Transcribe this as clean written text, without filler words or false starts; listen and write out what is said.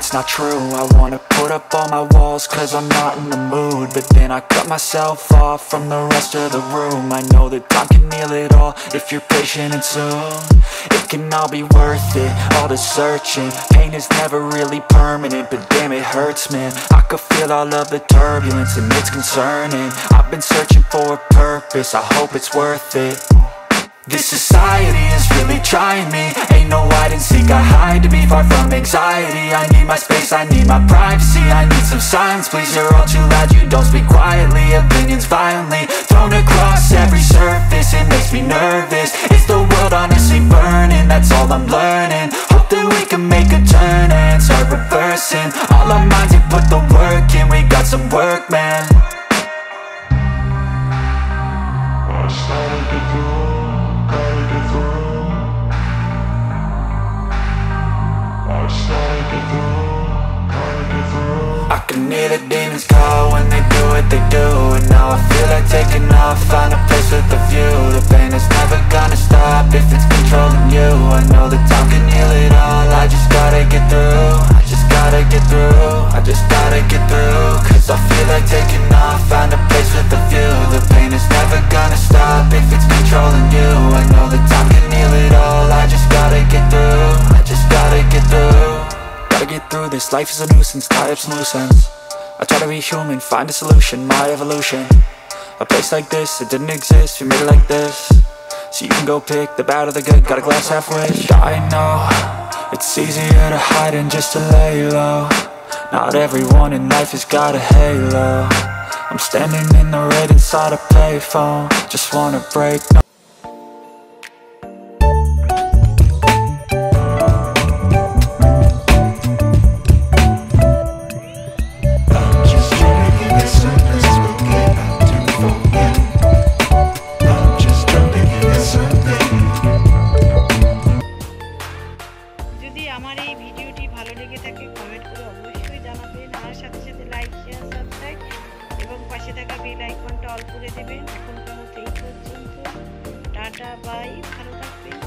it's not true. I wanna put up all my walls cause I'm not in the mood, but then I cut myself off from the rest of the room. I know that time can heal it all if you're patient and soon it can all be worth it, all the searching. Pain is never really permanent, but damn it hurts, man. I could feel all of the turbulence and it's concerning. I've been searching for a purpose, I hope it's worth it. This society is really trying me. Ain't no hide and seek, I hide to be far from anxiety. I need my space, I need my privacy. I need some silence, please, you're all too loud. You don't speak quietly, opinions violently thrown across every surface. It makes me nervous. Is the world honestly burning? That's all I'm learning. Hope that we can make a turn and start reversing all our minds and put the work in. We got some work, man. I can hear the demons call when they do what they do, and now I feel like taking off, find a place with a view. The pain is never gonna stop if it's controlling you. I know that time can heal it all, I just gotta get through. I just gotta get through, I just gotta get through. Cause I feel like taking off, find a place with a view. The pain is never gonna stop if it's controlling you. I know that time can heal it all, I just gotta get through. I just gotta get through. Gotta get through this, life is a nuisance, tie up some loose ends. I try to be human, find a solution, my evolution. A place like this, it didn't exist, we made it like this. So you can go pick the bad or the good, got a glass half wish. I know, it's easier to hide than just to lay low. Not everyone in life has got a halo. I'm standing in the red inside a payphone, just wanna break. আমার এই ভিডিওটি ভালো লেগে থাকে comment করে অবশ্যই জানাবেন, আর সাথে সাথে লাইক শেয়ার সাবস্ক্রাইব এবং পাশে থাকা বেল আইকনটা অল করে দেবেন। এখনকার মতো এই পর্যন্ত, টাটা বাই, ভালো থাকবেন।